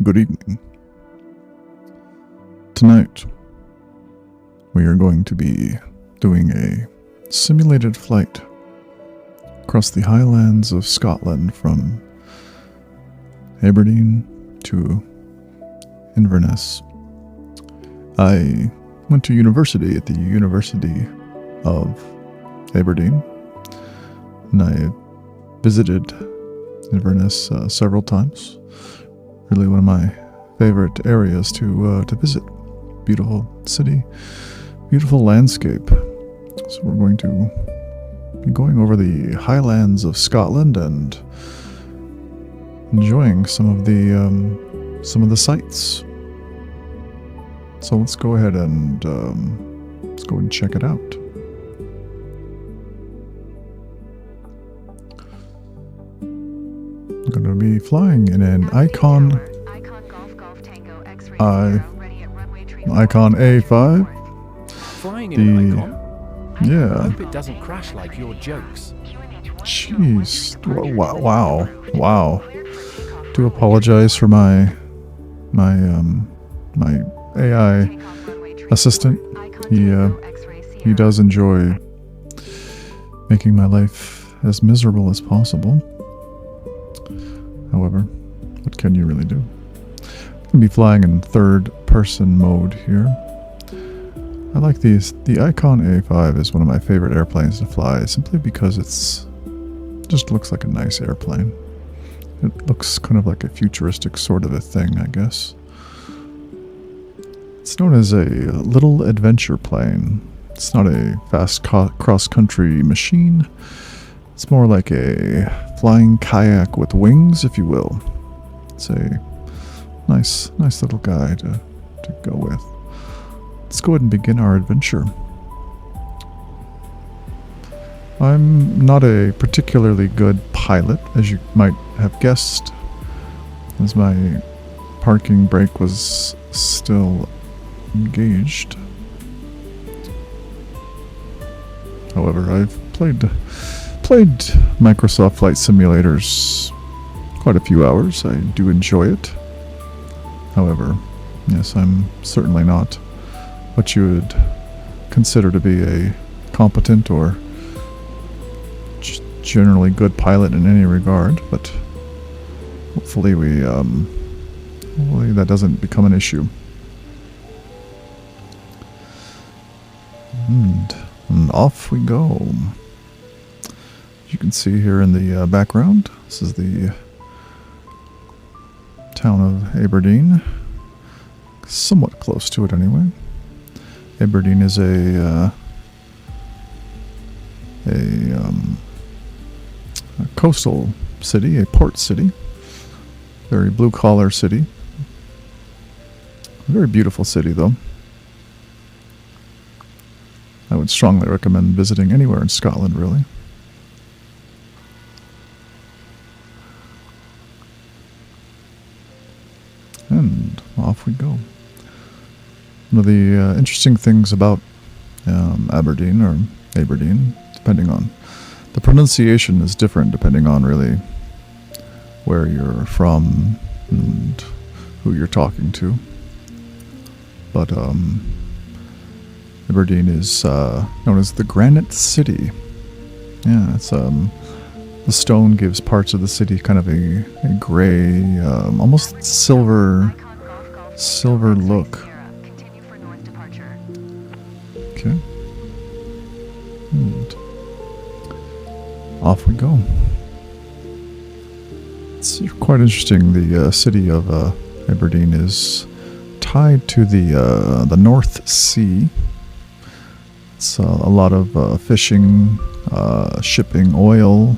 Good evening. Tonight, we are going to be doing a simulated flight across the highlands of Scotland from Aberdeen to Inverness. I went to university at the University of Aberdeen, and I visited Inverness several times. Really one of my favorite areas to visit. Beautiful city, beautiful landscape. So we're going to be going over the highlands of Scotland and enjoying some of the sights. So let's go ahead and check it out. I'm going to be flying in an Icon A5. Flying in an Icon? Yeah. I hope it doesn't crash like your jokes. Jeez. Wow. Do apologize for my AI assistant. He does enjoy making my life as miserable as possible. However, what can you really do? I'm going to be flying in third-person mode here. I like these. The Icon A5 is one of my favorite airplanes to fly, simply because it just looks like a nice airplane. It looks kind of like a futuristic sort of a thing, I guess. It's known as a little adventure plane. It's not a fast cross-country machine. It's more like a flying kayak with wings, if you will. It's a nice little guy to go with. Let's go ahead and begin our adventure. I'm not a particularly good pilot, as you might have guessed, as my parking brake was still engaged. However, I've played Microsoft Flight Simulators quite a few hours. I do enjoy it. However, yes, I'm certainly not what you would consider to be a competent or generally good pilot in any regard, but hopefully hopefully that doesn't become an issue. And off we go. You can see here in the background, this is the town of Aberdeen, somewhat close to it anyway. Aberdeen is a coastal city, a port city, very blue-collar city. A very beautiful city, though. I would strongly recommend visiting anywhere in Scotland, really. And off we go. One of the interesting things about Aberdeen, depending on the pronunciation, is different depending on really where you're from and who you're talking to. But Aberdeen is known as the Granite City. Yeah, it's the stone gives parts of the city kind of a gray, almost silver look. Okay. And off we go. It's quite interesting. The city of Aberdeen is tied to the North Sea. It's a lot of fishing, shipping oil,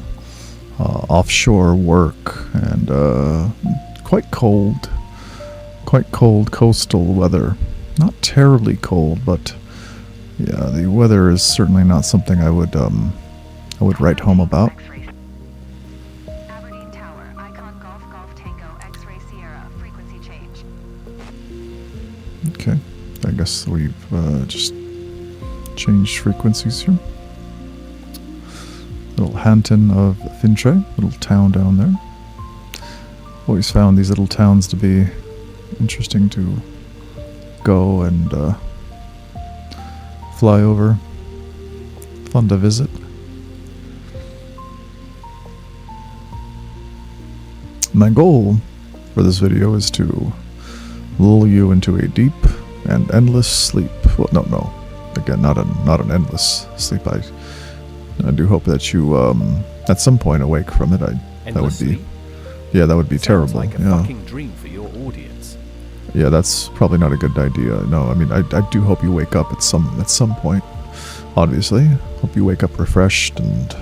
offshore work, and quite cold coastal weather. Not terribly cold, but yeah, the weather is certainly not something I would write home about. Aberdeen Tower, Icon Golf Tango X-Ray Sierra, frequency change. Okay, I guess we've just changed frequencies here. Little Hanton of Fintre, little town down there. Always found these little towns to be interesting to go and fly over. Fun to visit. My goal for this video is to lull you into a deep and endless sleep. Well, no. Again, not an endless sleep. I do hope that you at some point awake from it. That would be, yeah, that would be terrible. Like a yeah. fucking dream for your audience. Yeah, that's probably not a good idea. No, I mean, I do hope you wake up at some point. Obviously, hope you wake up refreshed and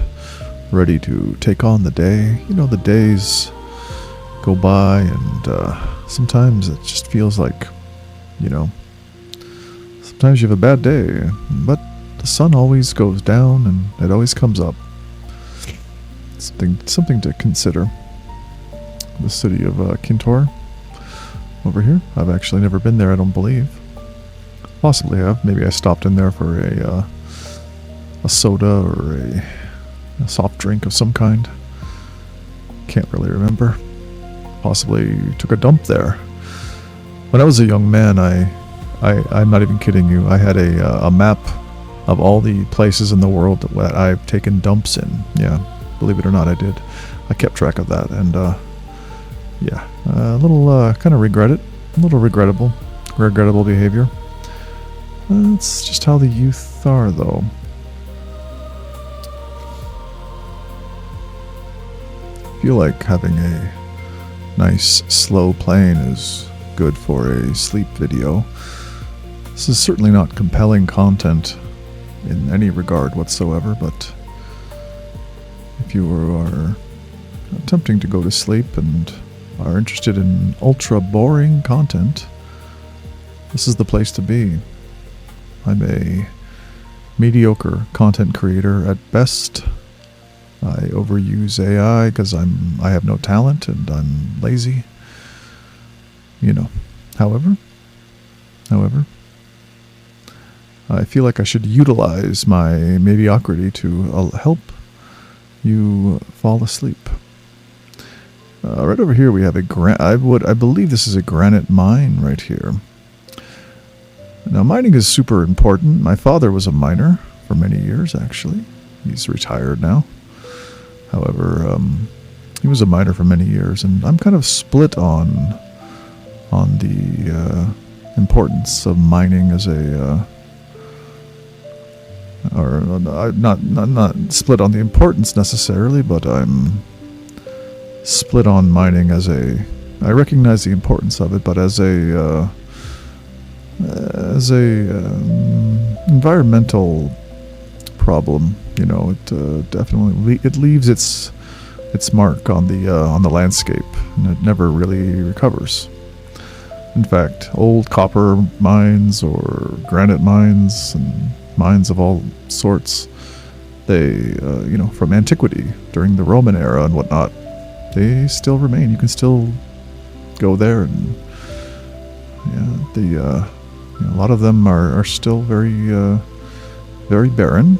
ready to take on the day. You know, the days go by, and sometimes it just feels like, you know, sometimes you have a bad day, but the sun always goes down and it always comes up. Something to consider. The city of Kintor over here. I've actually never been there, I don't believe. Possibly have. Maybe I stopped in there for a soda or a soft drink of some kind. Can't really remember. Possibly took a dump there. When I was a young man, I'm not even kidding you, I had a map of all the places in the world that I've taken dumps in. Yeah, believe it or not, I did. I kept track of that, and yeah, a little kind of regret it. A little regrettable behavior. It's just how the youth are, though. I feel like having a nice slow plane is good for a sleep video. This is certainly not compelling content in any regard whatsoever, but if you are attempting to go to sleep and are interested in ultra boring content, this is the place to be. I'm a mediocre content creator at best. I overuse AI because I have no talent and I'm lazy. You know. However, I feel like I should utilize my mediocrity to help you fall asleep. Right over here we have I believe this is a granite mine right here. Now, mining is super important. My father was a miner for many years, actually. He's retired now. However, he was a miner for many years, and I'm kind of split on the importance of mining as a or not split on the importance necessarily, but I'm split on mining as I recognize the importance of it, but as a environmental problem, you know, it definitely it leaves its mark on the landscape, and it never really recovers. In fact, old copper mines or granite mines and mines of all sorts, they you know, from antiquity during the Roman era and whatnot, they still remain. You can still go there, and yeah, you know, a lot of them are still very barren.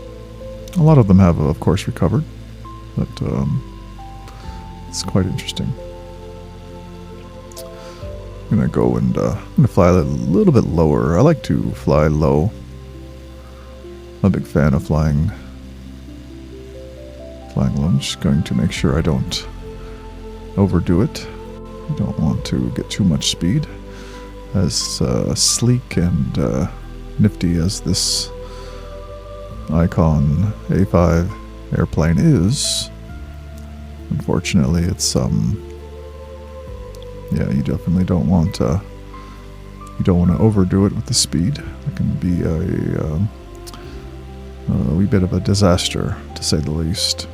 A lot of them have, of course, recovered, but it's quite interesting. I'm gonna go and I'm gonna fly a little bit lower. I like to fly low. I'm a big fan of flying low. I'm just going to make sure I don't overdo it. I don't want to get too much speed. As sleek and nifty as this Icon A5 airplane is, unfortunately, it's yeah, you definitely don't want to overdo it with the speed. It can be a wee bit of a disaster, to say the least.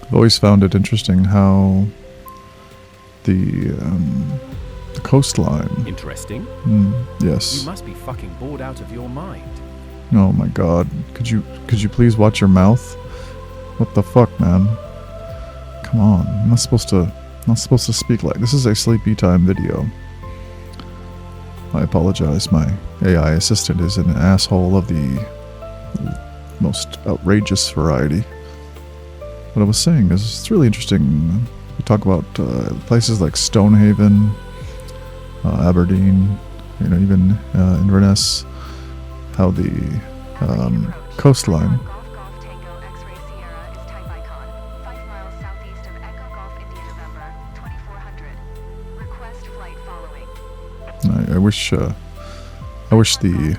I've always found it interesting how the coastline. Interesting. Yes. You must be fucking bored out of your mind. Oh my god. Could you please watch your mouth? What the fuck, man? Come on. I'm not supposed to speak like this. Is a sleepy time video. I apologize. My AI assistant is an asshole of the most outrageous variety. What I was saying is it's really interesting. We talk about places like Stonehaven, Aberdeen, even Inverness, how the coastline. Golf Golf Tango X-ray Sierra is type icon, 5 miles southeast of Echo Golf India November, 2400. Request flight following. I wish the Golf Tango X-ray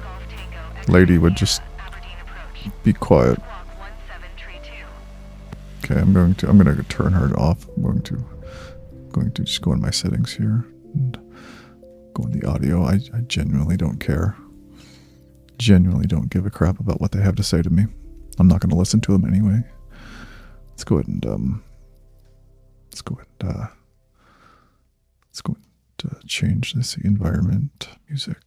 lady would Sierra, just Aberdeen approach. be quiet. Walk 1732. Okay, I'm going to turn her off. I'm going to just go in my settings here and go in the audio. I genuinely don't care. Genuinely don't give a crap about what they have to say to me. I'm not going to listen to them anyway. Let's go ahead and change this environment music.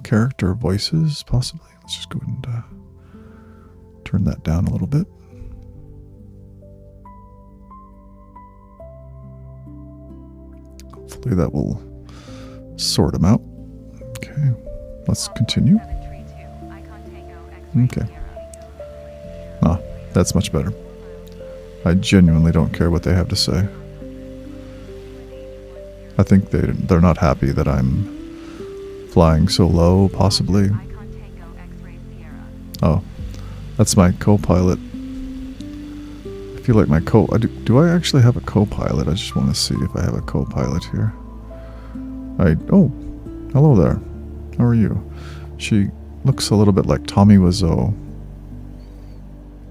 Character voices possibly. Let's just go ahead and turn that down a little bit. Hopefully that will sort them out. Okay, let's continue. 732. Icon Tango X-ray Okay. Sierra. Ah, that's much better. I genuinely don't care what they have to say. I think they're not happy that I'm flying so low, possibly. Icon Tango X-ray Sierra. Oh, that's my co-pilot. I feel like my do I actually have a co-pilot? I just want to see if I have a co-pilot here. Oh, hello there. How are you? She looks a little bit like Tommy Wiseau.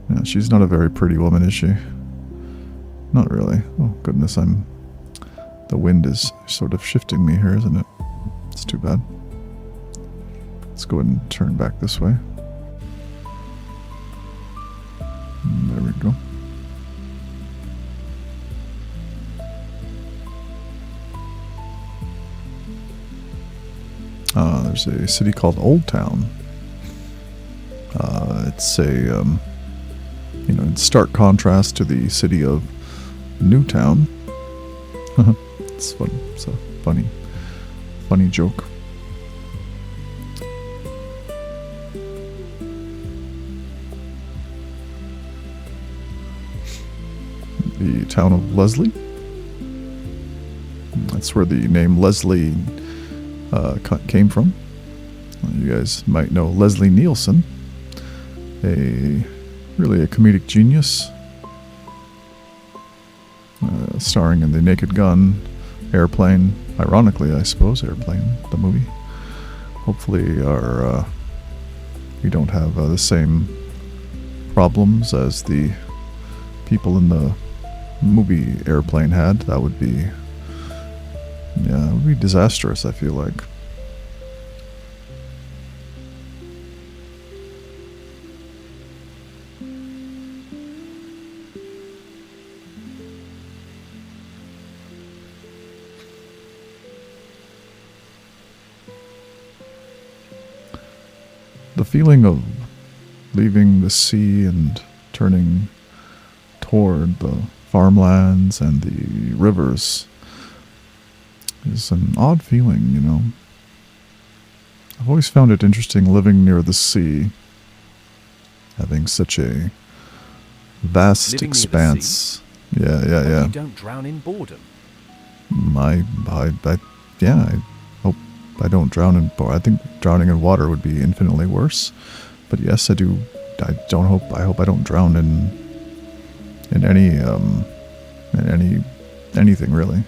Yeah, she's not a very pretty woman, is she? Not really. Oh, goodness, the wind is sort of shifting me here, isn't it? It's too bad. Let's go ahead and turn back this way. There we go. There's a city called Old Town. It's a, in stark contrast to the city of Newtown. It's fun. It's a funny joke. The town of Leslie. That's where the name Leslie came from. You guys might know Leslie Nielsen, really a comedic genius, starring in The Naked Gun, Airplane. Ironically, I suppose, Airplane, the movie. Hopefully, we don't have the same problems as the people in the movie Airplane had. That would be, it would be disastrous, I feel like. The feeling of leaving the sea and turning toward the farmlands and the rivers is an odd feeling, you know. I've always found it interesting living near the sea, having such a vast Living near the expanse. Yeah. You don't drown in boredom. I hope I don't drown in boredom. I think drowning in water would be infinitely worse. But yes, I do. I hope I don't drown in anything really.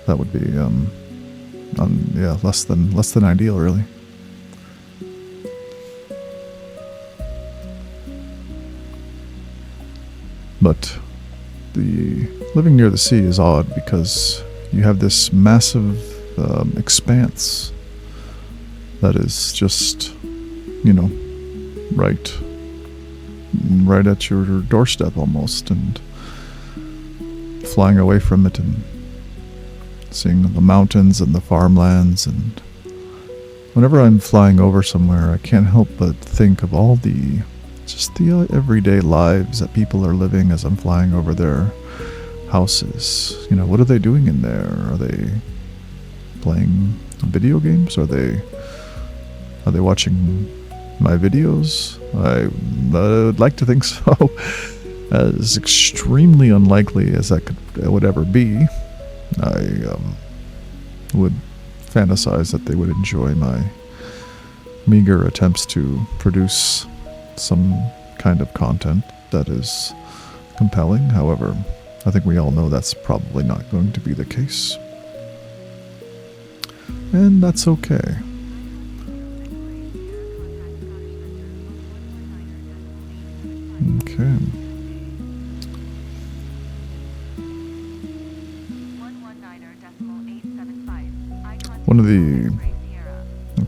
That would be less than ideal, really. But the living near the sea is odd because you have this massive expanse that is just, right at your doorstep almost, and flying away from it and seeing the mountains and the farmlands and whenever I'm flying over somewhere, I can't help but think of all the everyday lives that people are living as I'm flying over their houses. What are they doing in there? Are they playing video games? Are they watching my videos? I would like to think so. As extremely unlikely as that would ever be, I would fantasize that they would enjoy my meager attempts to produce some kind of content that is compelling. However, I think we all know that's probably not going to be the case. And that's okay. Okay. 119.875. One of the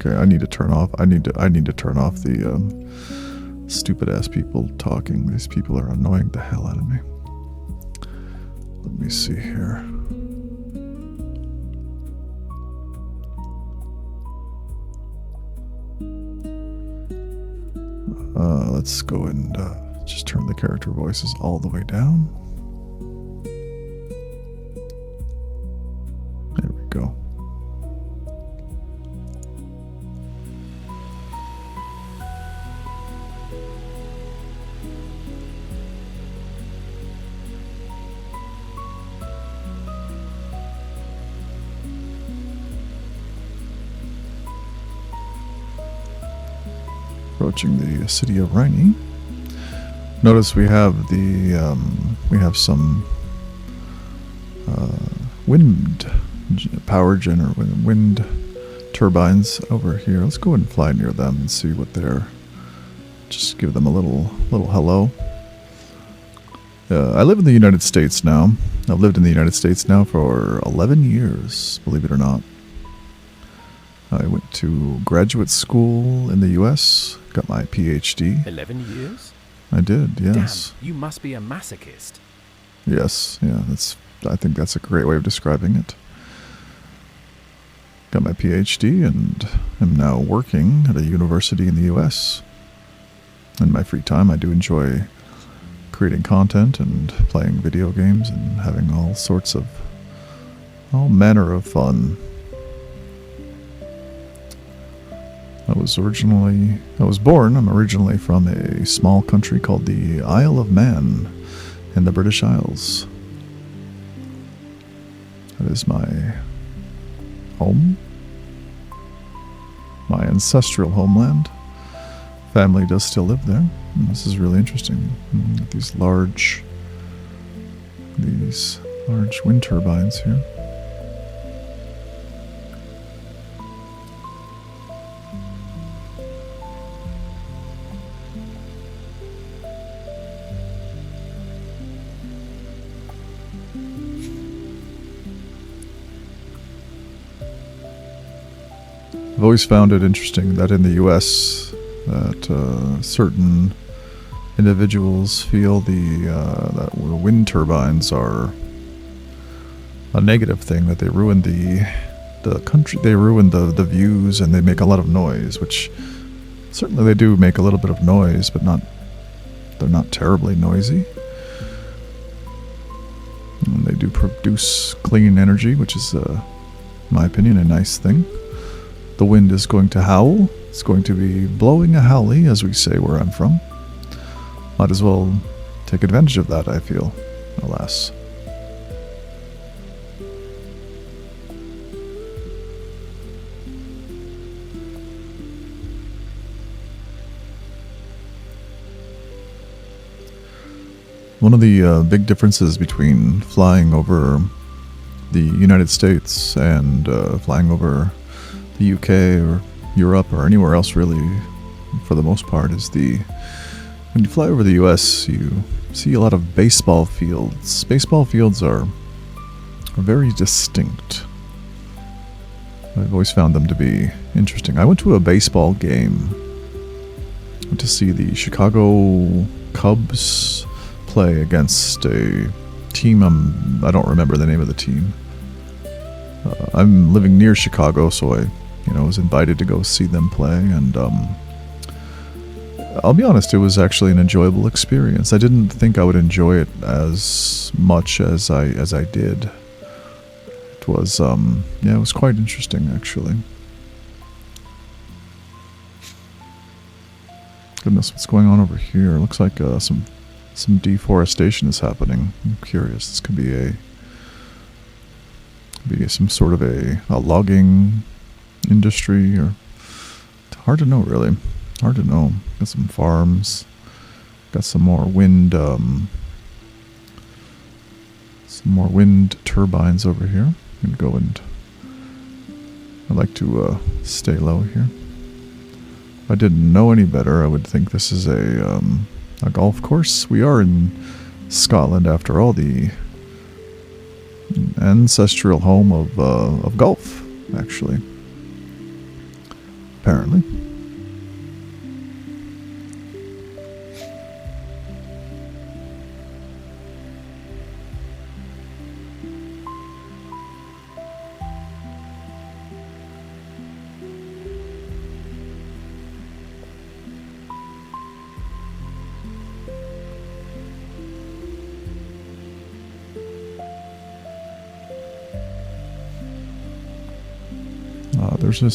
Okay, I need to turn off the stupid ass people talking. These people are annoying the hell out of me. Let me see here. Let's go and just turn the character voices all the way down. There we go. Approaching the city of Rhynie. Notice we have some wind turbines over here. Let's go and fly near them and see what they're. Just give them a little hello. I live in the United States now. I've lived in the United States now for 11 years, believe it or not. I went to graduate school in the U.S., got my PhD. 11 years? I did, yes. Damn, you must be a masochist. Yes, yeah, I think that's a great way of describing it. Got my PhD and am now working at a university in the U.S. In my free time, I do enjoy creating content and playing video games and having all manner of fun. I'm originally from a small country called the Isle of Man in the British Isles. That is my home, my ancestral homeland. Family does still live there. And this is really interesting. These large wind turbines here. I've always found it interesting that in the U.S. that certain individuals feel that wind turbines are a negative thing, that they ruin the country, they ruin the views, and they make a lot of noise, which certainly they do make a little bit of noise, but they're not terribly noisy. And they do produce clean energy, which is, in my opinion, a nice thing. The wind is going to howl. It's going to be blowing a howley, as we say where I'm from. Might as well take advantage of that, I feel, alas. One of the big differences between flying over the United States and flying over the UK or Europe or anywhere else really, for the most part, is when you fly over the US, you see a lot of baseball fields. Baseball fields are very distinct. I've always found them to be interesting. I went to a baseball game. I went to see the Chicago Cubs play against a team. I don't remember the name of the team. I'm living near Chicago, so I was invited to go see them play, and I'll be honest, it was actually an enjoyable experience. I didn't think I would enjoy it as much as I did. It was it was quite interesting, actually. Goodness, what's going on over here? Looks like some deforestation is happening. I'm curious. This could be some sort of a logging industry, or hard to know, really. Hard to know. Got some farms. Got some more wind turbines over here. I'm gonna go and I like to stay low here. If I didn't know any better, I would think this is a golf course. We are in Scotland, after all, the ancestral home of golf, actually. Apparently.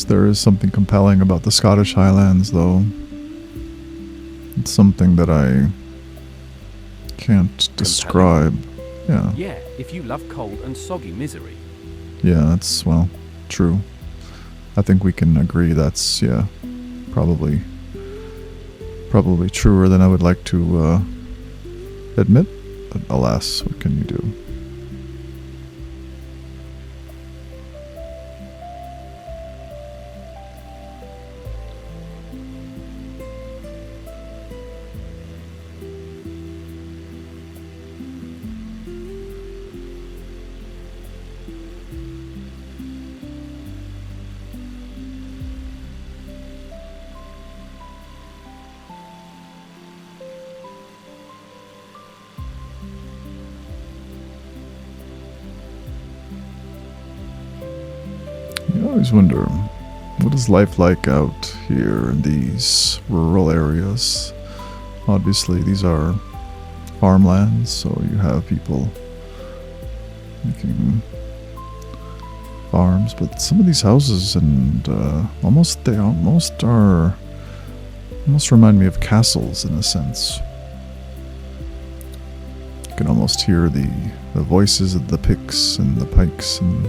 There is something compelling about the Scottish Highlands, though. It's something that I can't describe. Yeah. Yeah, if you love cold and soggy misery. Yeah, that's, well, true. I think we can agree that's, probably truer than I would like to admit. But alas, what can you do? I always wonder, what is life like out here in these rural areas? Obviously, these are farmlands, so you have people making farms, but some of these houses and almost remind me of castles in a sense. You can almost hear the voices of the Picts and the Pikes and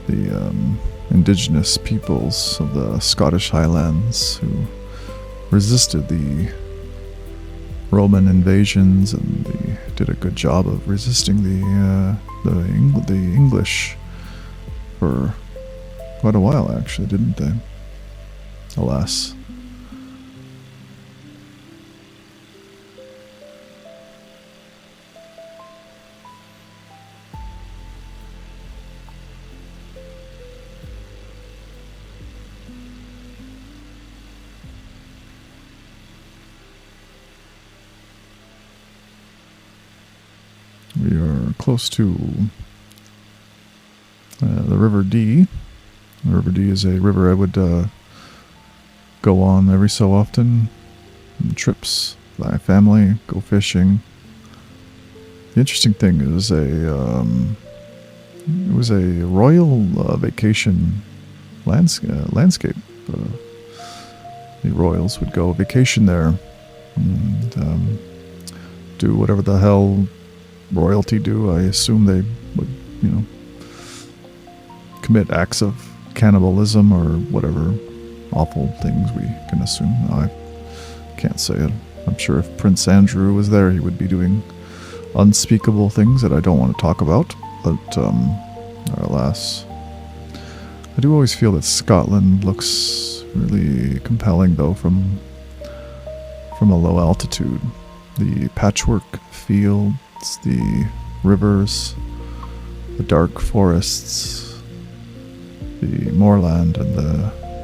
the indigenous peoples of the Scottish Highlands who resisted the Roman invasions, and they did a good job of resisting the English for quite a while, actually, didn't they? Alas. We are close to the River Dee. The River Dee is a river I would go on every so often. Trips with my family, go fishing. The interesting thing is it was a royal vacation landscape. The royals would go vacation there and do whatever the hell royalty do. I assume they would, commit acts of cannibalism or whatever awful things we can assume. I can't say it. I'm sure if Prince Andrew was there, he would be doing unspeakable things that I don't want to talk about. But alas, I do always feel that Scotland looks really compelling, though, from a low altitude. The patchwork fields, the rivers, the dark forests, the moorland, and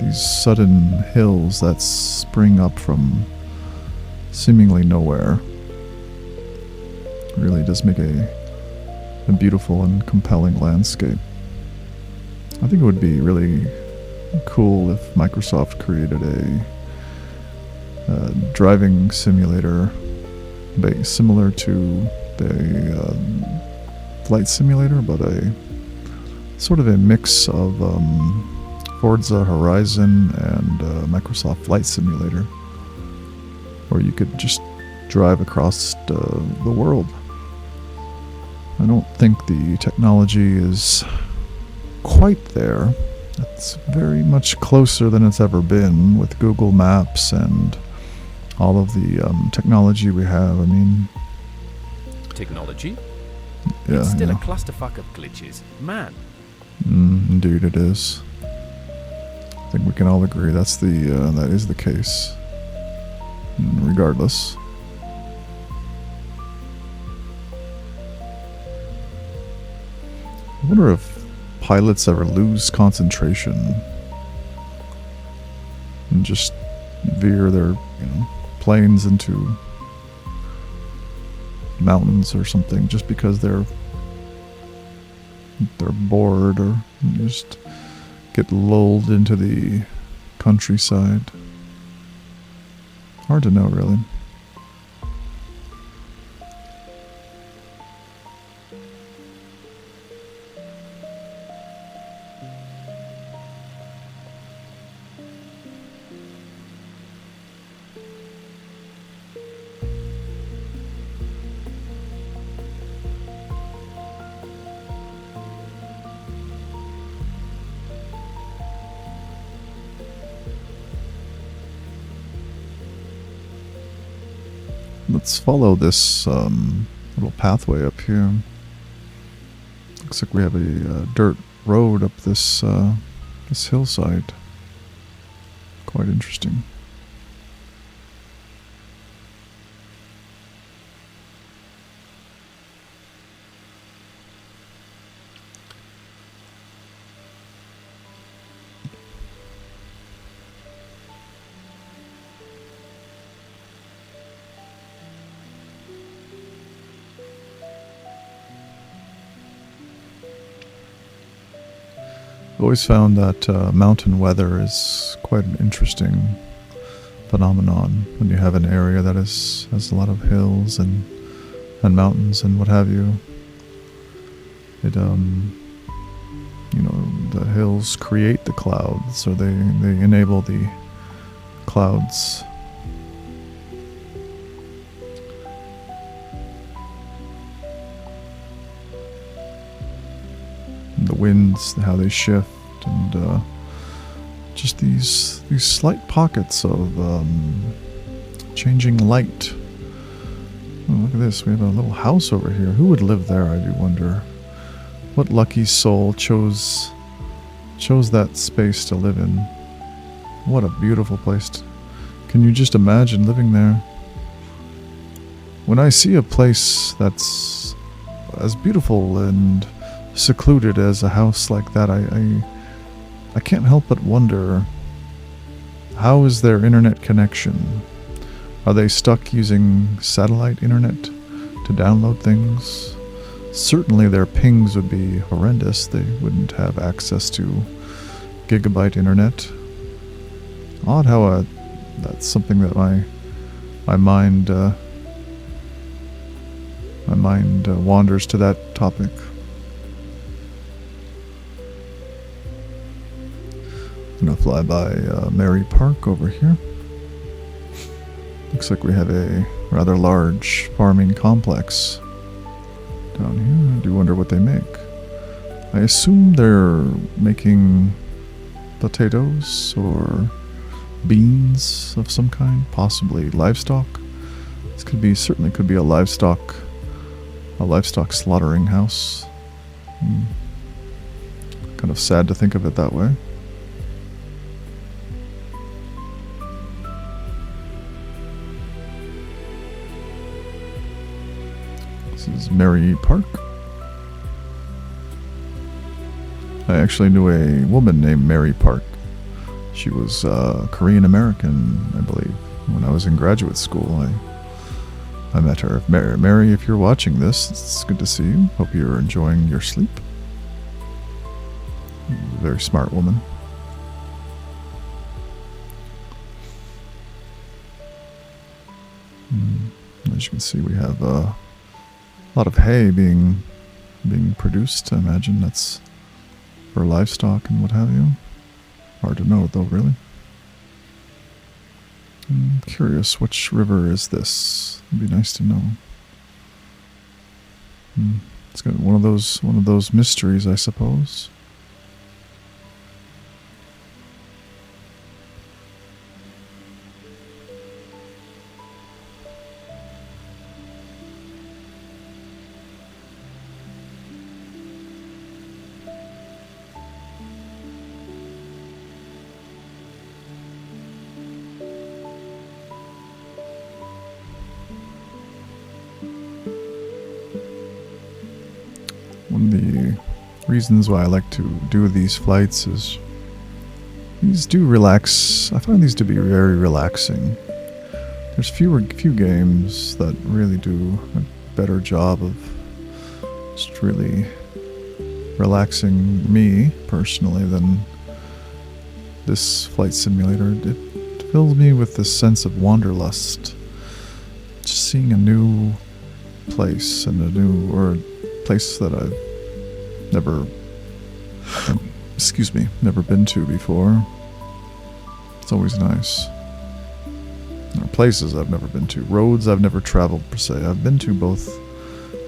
these sudden hills that spring up from seemingly nowhere really does make a beautiful and compelling landscape. I think it would be really cool if Microsoft created a driving simulator similar to the flight simulator, but a sort of a mix of Forza Horizon and Microsoft Flight Simulator, where you could just drive across the world. I don't think the technology is quite there. It's very much closer than it's ever been with Google Maps and all of the technology we have. I mean, Technology? yeah, It's still yeah. a clusterfuck of glitches. Man, Indeed, it is. I think we can all agree that is the case. Regardless. I wonder if pilots ever lose concentration and just veer their, planes into mountains or something just because they're bored or just get lulled into the countryside. Hard to know, really. Let's follow this little pathway up here. Looks like we have a dirt road up this hillside. Quite interesting. I've always found that mountain weather is quite an interesting phenomenon when you have an area that has a lot of hills and mountains and what have you. It the hills create the clouds, or they enable the clouds. The winds, how they shift, and just these slight pockets of changing light. Oh, look at this, we have a little house over here. Who would live there, I do wonder? What lucky soul chose that space to live in? What a beautiful place. Can you just imagine living there? When I see a place that's as beautiful and secluded as a house like that, I can't help but wonder, how is their internet connection? Are they stuck using satellite internet to download things? Certainly their pings would be horrendous. They wouldn't have access to gigabyte internet. Odd how that's something that my mind wanders to that topic. I'm gonna fly by Mary Park over here. Looks like we have a rather large farming complex down here. I do wonder what they make. I assume they're making potatoes or beans of some kind, possibly livestock. This certainly could be a livestock slaughtering house. Kind of sad to think of it that way. This is Mary Park. I actually knew a woman named Mary Park. She was Korean American, I believe. When I was in graduate school, I met her. Mary, if you're watching this, it's good to see you. Hope you're enjoying your sleep. Very smart woman. As you can see, we have a lot of hay being produced. I imagine that's for livestock and what have you. Hard to know though, really. I'm curious, which river is this? It'd be nice to know. It's got one of those mysteries, I suppose. One of the reasons why I like to do these flights is these do relax. I find these to be very relaxing. There's few games that really do a better job of just really relaxing me personally than this flight simulator. It fills me with this sense of wanderlust. Just seeing a new place and a place that I've never been to before. It's always nice. Or places I've never been to. Roads I've never traveled per se. I've been to both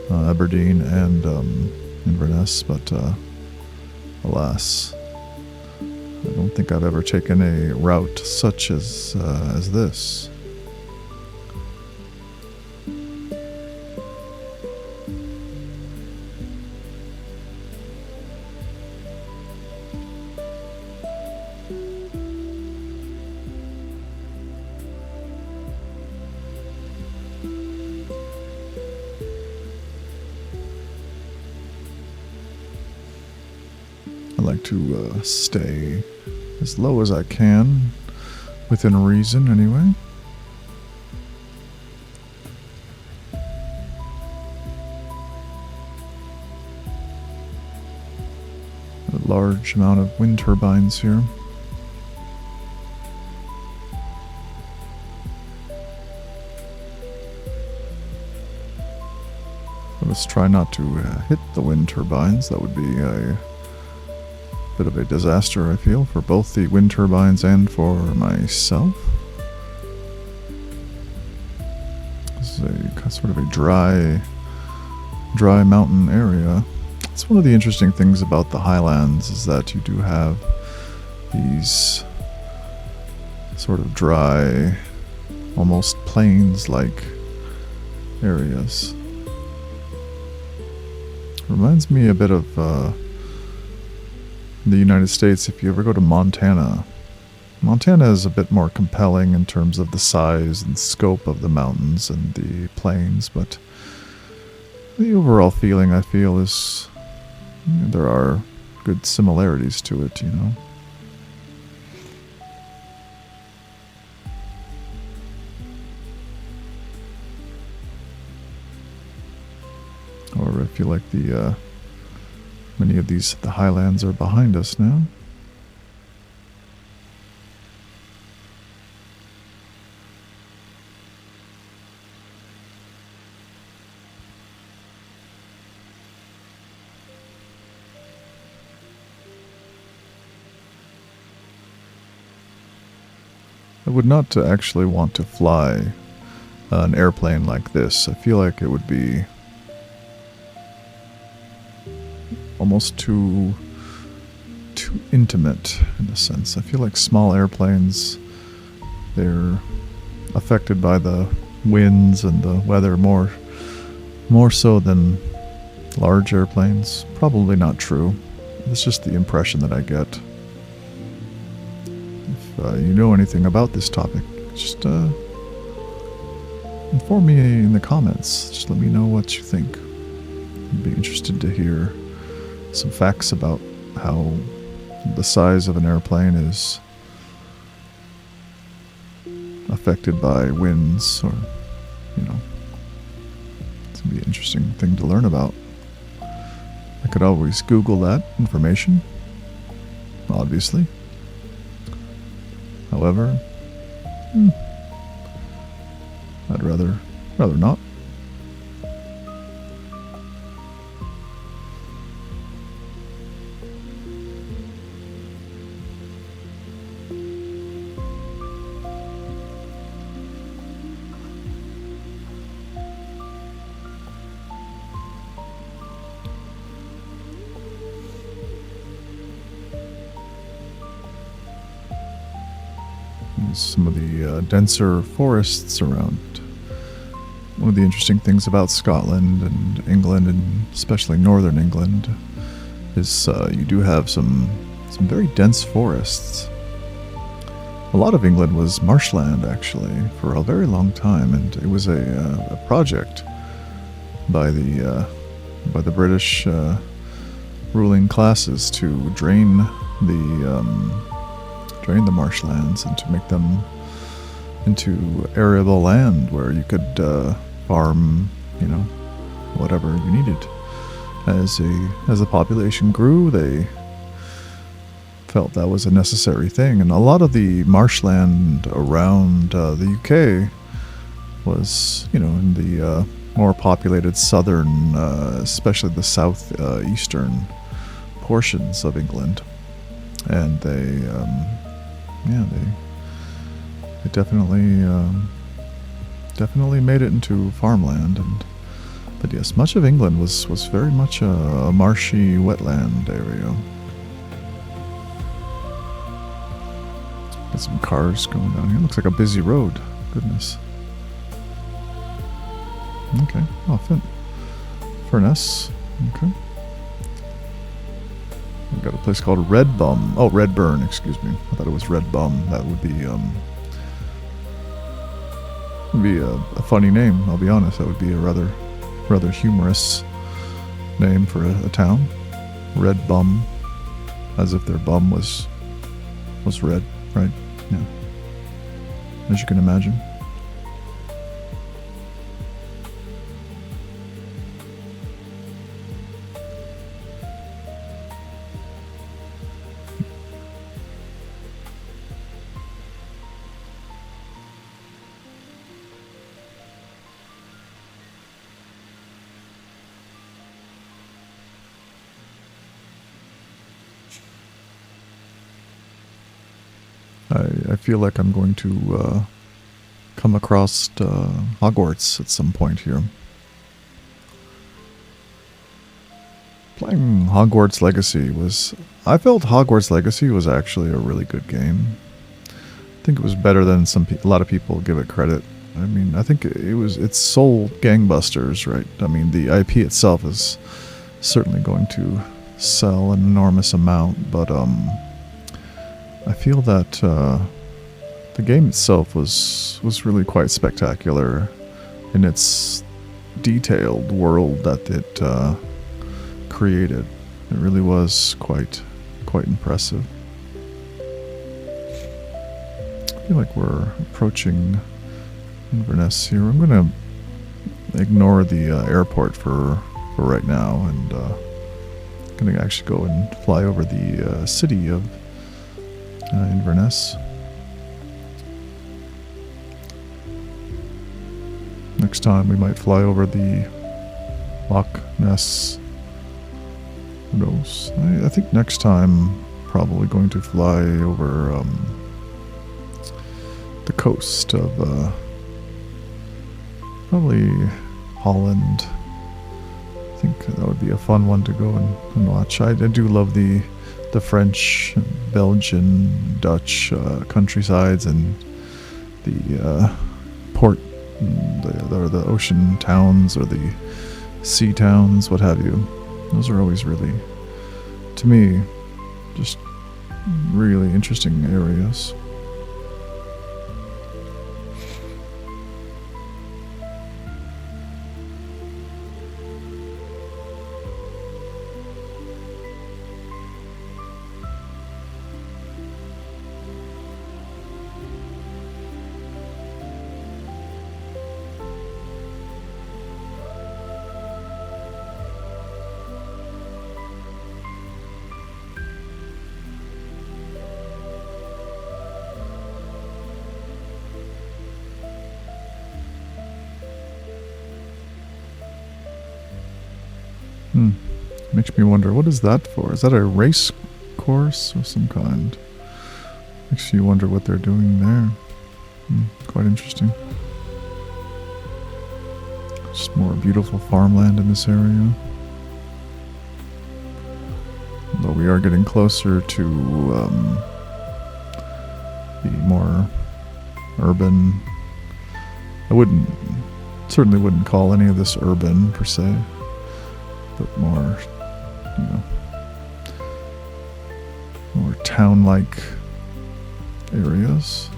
Aberdeen and Inverness, but alas, I don't think I've ever taken a route such as this. I like to stay as low as I can, within reason anyway. A large amount of wind turbines here. Let's try not to hit the wind turbines. That would be a bit of a disaster, I feel, for both the wind turbines and for myself. This is a sort of a dry mountain area. It's one of the interesting things about the highlands is that you do have these sort of dry, almost plains-like areas. Reminds me a bit of the United States. If you ever go to Montana is a bit more compelling in terms of the size and scope of the mountains and the plains, but the overall feeling I feel is there are good similarities to it, you know. However, I feel like many of the highlands are behind us now. I would not actually want to fly an airplane like this. I feel like it would be almost too intimate in a sense. I feel like small airplanes, they're affected by the winds and the weather more so than large airplanes. Probably not true. It's just the impression that I get. If you know anything about this topic, just inform me in the comments. Just let me know what you think. I'd be interested to hear some facts about how the size of an airplane is affected by winds, or, you know, it's gonna be an interesting thing to learn about. I could always Google that information, obviously. However, I'd rather not. some of the denser forests around. One of the interesting things about Scotland and England, and especially northern England, is you do have some very dense forests. A lot of England was marshland, actually, for a very long time, and it was a project by the British ruling classes to drain the marshlands and to make them into arable land where you could farm, whatever you needed. As the population grew, they felt that was a necessary thing, and a lot of the marshland around the UK was, in the more populated southern, especially the southeastern portions of England, and they definitely made it into farmland. But yes, much of England was very much a marshy wetland area. Got some cars going down here. Looks like a busy road. Goodness. Okay. Oh, Inverness. Okay. We've got a place called Redbum. Oh, Redburn, excuse me. I thought it was Redbum. That would be a funny name, I'll be honest. That would be a rather humorous name for a town. Redbum. As if their bum was red, right? Yeah. As you can imagine. I feel like I'm going to come across Hogwarts at some point here. Playing Hogwarts Legacy I felt Hogwarts Legacy was actually a really good game. I think it was better than a lot of people give it credit. I mean, I think it's sold gangbusters, right? I mean, the IP itself is certainly going to sell an enormous amount, but I feel that the game itself was really quite spectacular in its detailed world that it created. It really was quite impressive. I feel like we're approaching Inverness here. I'm gonna ignore the airport for right now, and gonna actually go and fly over the city of Inverness. Next time we might fly over the Loch Ness. Who knows? I think next time probably going to fly over the coast of probably Holland. I think that would be a fun one to go and watch. I do love the French, Belgian, Dutch countrysides and the port, or the ocean towns or the sea towns, what have you. Those are always really, to me, just really interesting areas. Makes me wonder, what is that for? Is that a race course of some kind? Makes you wonder what they're doing there. Quite interesting. Just more beautiful farmland in this area. Though we are getting closer to the more urban. I certainly wouldn't call any of this urban per se, but more, more town-like areas.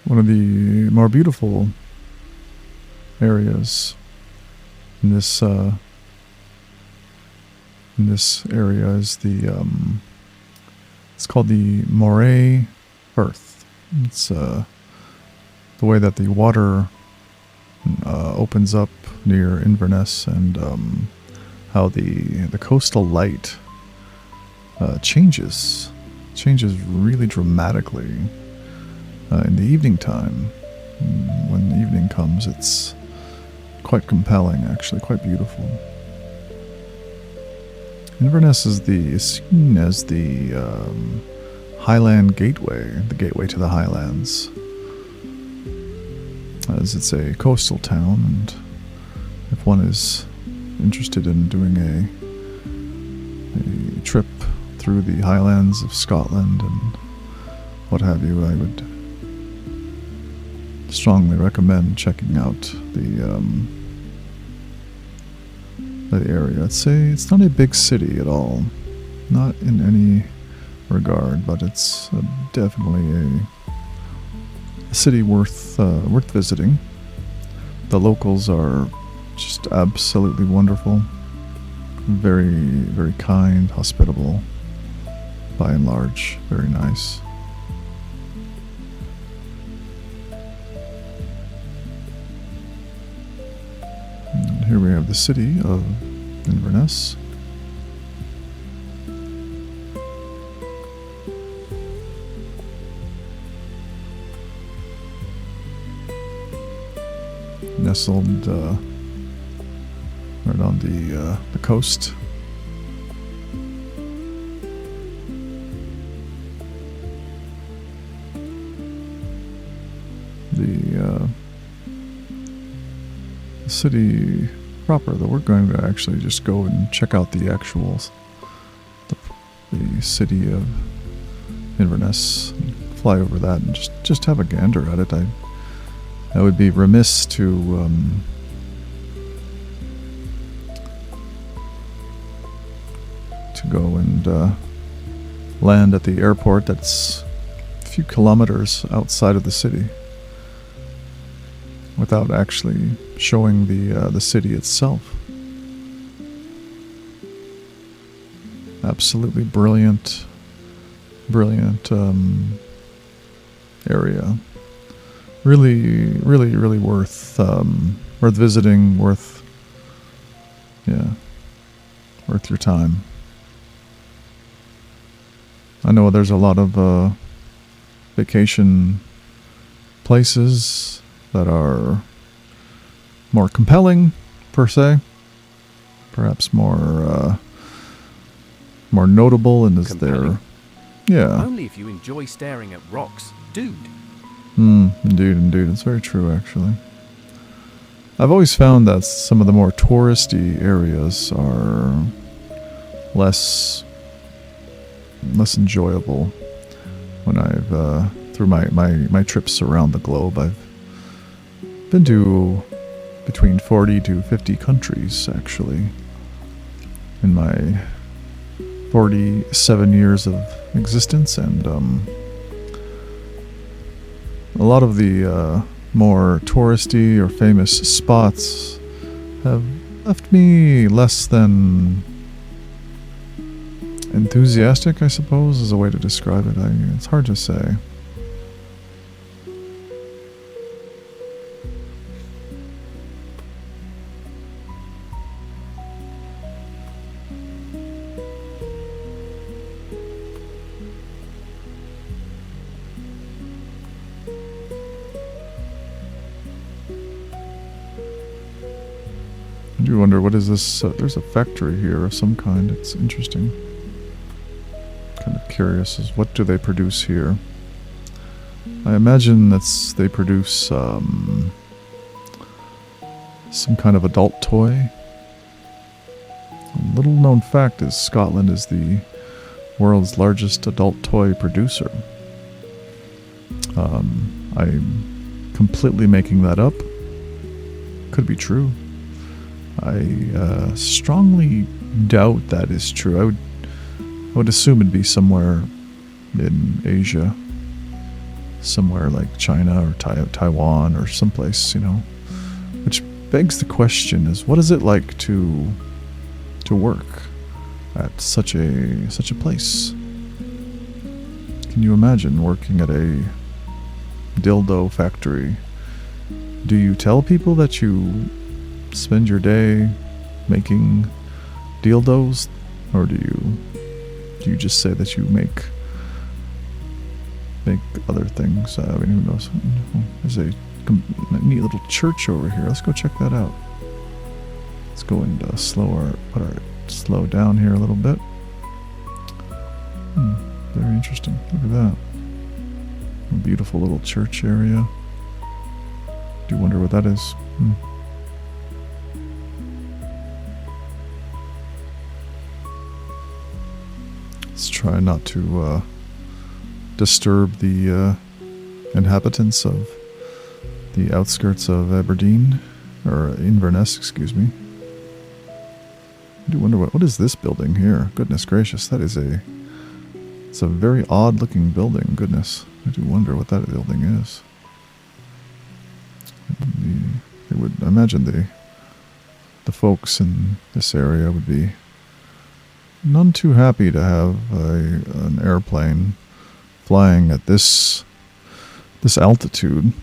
One of the more beautiful areas in this area is it's called the Moray Firth. It's the way that the water opens up near Inverness, and how the coastal light changes really dramatically. In the evening time, when the evening comes, it's quite compelling, actually, quite beautiful. Inverness is seen as the Highland Gateway, the gateway to the Highlands, as it's a coastal town, and if one is interested in doing a trip through the Highlands of Scotland and what have you, I would strongly recommend checking out the area. It's not a big city at all, not in any regard, but it's definitely a city worth visiting. The locals are just absolutely wonderful, very, very kind, hospitable, by and large, very nice. And here we have the city of Inverness. Nestled right on the coast. The city proper, though, we're going to actually just go and check out the actuals, the city of Inverness, and fly over that and just have a gander at it. I would be remiss to go and land at the airport that's a few kilometers outside of the city without actually showing the city itself. Absolutely brilliant area. Really worth visiting, worth your time. I know there's a lot of vacation places that are more compelling, per se, perhaps more notable, and is there? Yeah. Only if you enjoy staring at rocks, dude. Indeed, it's very true, actually. I've always found that some of the more touristy areas are less enjoyable. When I've through my trips around the globe, I've been to between 40 to 50 countries, actually, in my 47 years of existence, and a lot of the more touristy or famous spots have left me less than enthusiastic, I suppose, is a way to describe it. It's hard to say. do wonder, what is this? There's a factory here of some kind. It's interesting. Kind of curious as what do they produce here? I imagine they produce some kind of adult toy. A little known fact is Scotland is the world's largest adult toy producer. I'm completely making that up. Could be true. I strongly doubt that is true. I would assume it'd be somewhere in Asia, somewhere like China or Taiwan or someplace, Which begs the question: is what is it like to work at such a place? Can you imagine working at a dildo factory? Do you tell people that you spend your day making dildos, or do you just say that you make other things? Who knows? There's a neat little church over here. Let's go check that out. Let's go and slow down here a little bit. Very interesting. Look at that. A beautiful little church area. Do wonder what that is. Let's try not to disturb the inhabitants of the outskirts of Aberdeen, or Inverness, excuse me. I do wonder what is this building here? Goodness gracious, it's a very odd looking building. Goodness, I do wonder what that building is. I imagine the folks in this area would be none too happy to have an airplane flying at this altitude.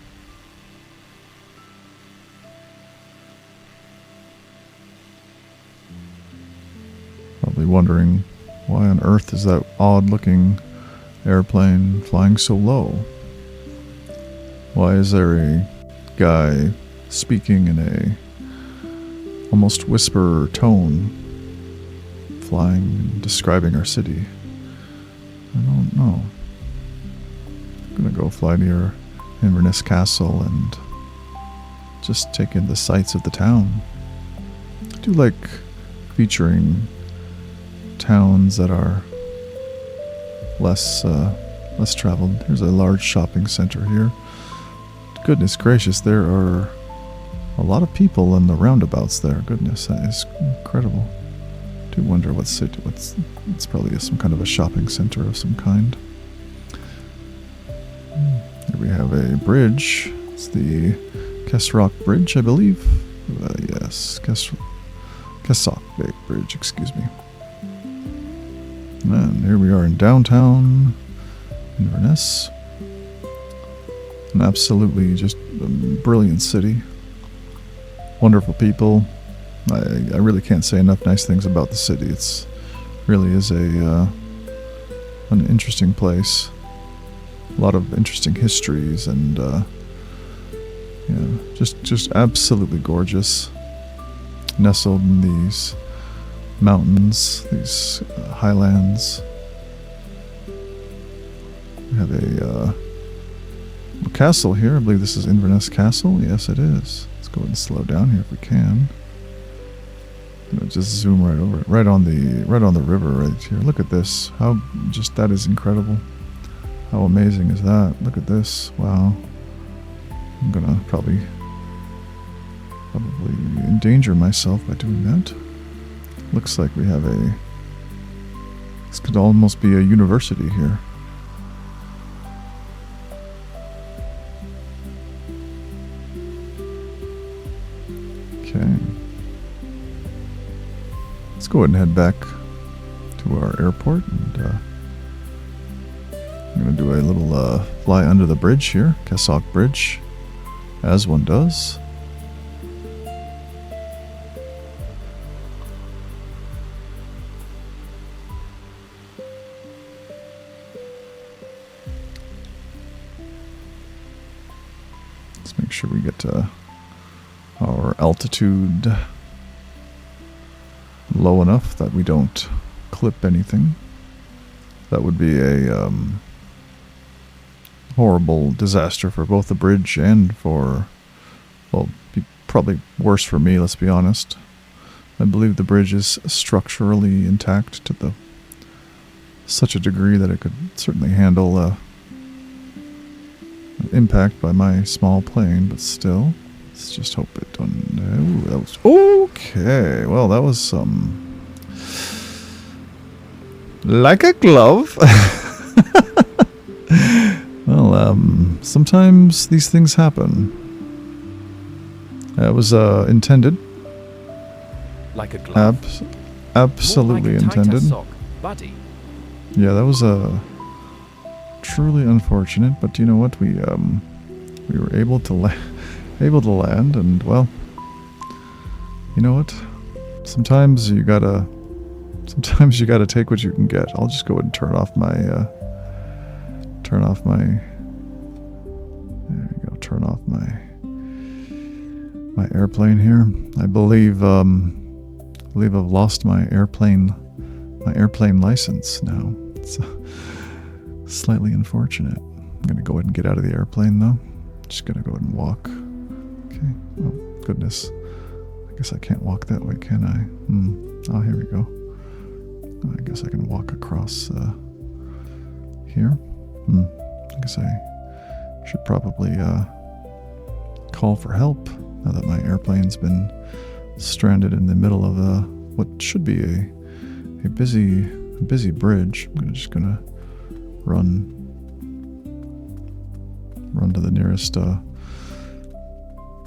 Probably wondering why on earth is that odd-looking airplane flying so low? Why is there a guy speaking in a almost whisper tone, flying and describing our city? I don't know. I'm gonna go fly near Inverness Castle and just take in the sights of the town. I do like featuring towns that are less traveled. There's a large shopping center here. Goodness gracious, there are a lot of people in the roundabouts there. Goodness, that is incredible. I do wonder it's probably some kind of a shopping center of some kind. Here we have a bridge. It's the Kesrock Bridge, I believe. Yes, Kessock Bridge, excuse me. And here we are in downtown Inverness. An absolutely just brilliant city. Wonderful people. I really can't say enough nice things about the city. It's really is an interesting place. A lot of interesting histories and just absolutely gorgeous. Nestled in these mountains, these highlands. We have a castle here. I believe this is Inverness Castle. Yes, it is. Let's go ahead and slow down here if we can. Just zoom right over it, right on the river right here. Look at this. That is incredible. How amazing is that? Look at this. Wow. I'm gonna probably endanger myself by doing that. Looks like we have this could almost be a university here. Okay. Let's go ahead and head back to our airport, and I'm going to do a little fly under the bridge here, Kessock Bridge, as one does. Let's make sure we get our altitude low enough that we don't clip anything. That would be a horrible disaster for both the bridge and for, well, be probably worse for me, let's be honest. I believe the bridge is structurally intact to such a degree that it could certainly handle an impact by my small plane, but still, let's just hope it doesn't. Oh, that was okay. Well, that was like a glove. Well, sometimes these things happen. It was intended. Like a glove. Absolutely More like a tighter intended. sock, buddy. Yeah, that was truly unfortunate. But you know what? We were able to land, and well, you know what? Sometimes you gotta take what you can get. I'll just go ahead and turn off my. There you go. Turn off my airplane here. I believe I've lost my airplane license now. It's slightly unfortunate. I'm gonna go ahead and get out of the airplane though. Just gonna go ahead and walk. Okay. Oh goodness. I guess I can't walk that way, can I? Oh, here we go. I guess I can walk across here. I guess I should probably call for help now that my airplane's been stranded in the middle of what should be a busy bridge. I'm just gonna run to the nearest I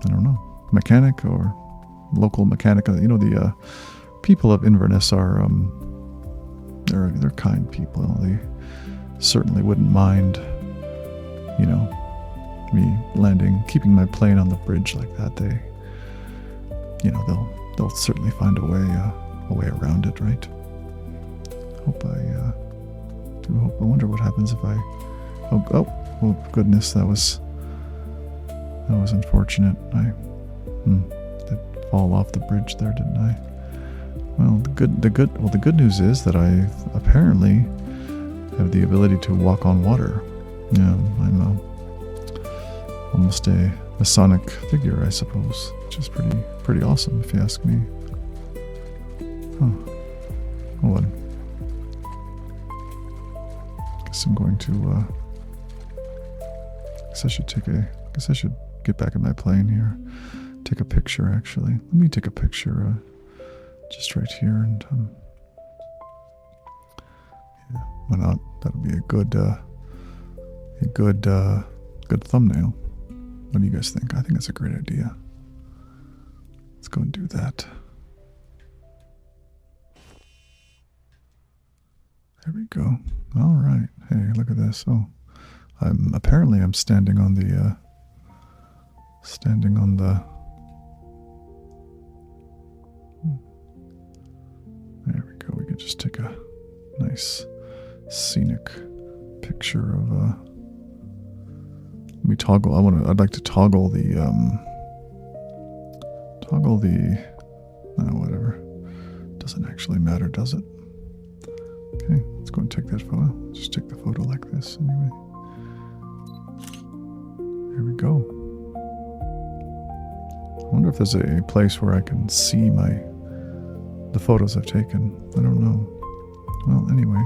don't know, mechanic or local mechanic. You know, the people of Inverness are they're kind people. They certainly wouldn't mind, you know, me keeping my plane on the bridge like that. They, you know, they'll certainly find a way around it, right? I wonder what happens if I. Oh goodness, that was unfortunate. I did fall off the bridge there, didn't I? Well, the good news is that I apparently have the ability to walk on water. Yeah, I'm almost a Masonic figure, I suppose, which is pretty awesome if you ask me. Huh. Hold on. Guess I'm going to. Guess I should get back in my plane here. Take a picture, actually. Let me take a picture, just right here, and yeah, why not? That'll be a good thumbnail. What do you guys think? I think that's a great idea. Let's go and do that. There we go. All right. Hey, look at this. Oh, I'm standing on the. There we go. We could just take a nice scenic picture of let me toggle. I'd like to toggle the whatever. Doesn't actually matter, does it? Okay, let's go and take that photo. Just take the photo like this anyway. Here we go. I wonder if there's a place where I can see the photos I've taken. I don't know. Well, anyway,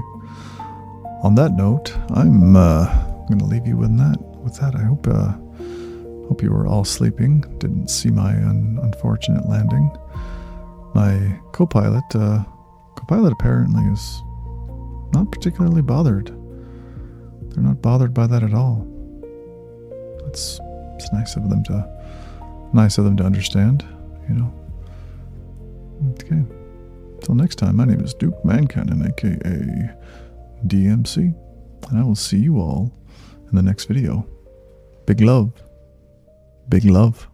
on that note, I'm going to leave you with that. I hope you were all sleeping. Didn't see my unfortunate landing. My co-pilot apparently is not particularly bothered. They're not bothered by that at all. It's nice of them to understand, you know. Okay. Till next time, my name is Duke Mancannon, aka DMC, and I will see you all in the next video. Big love. Big love.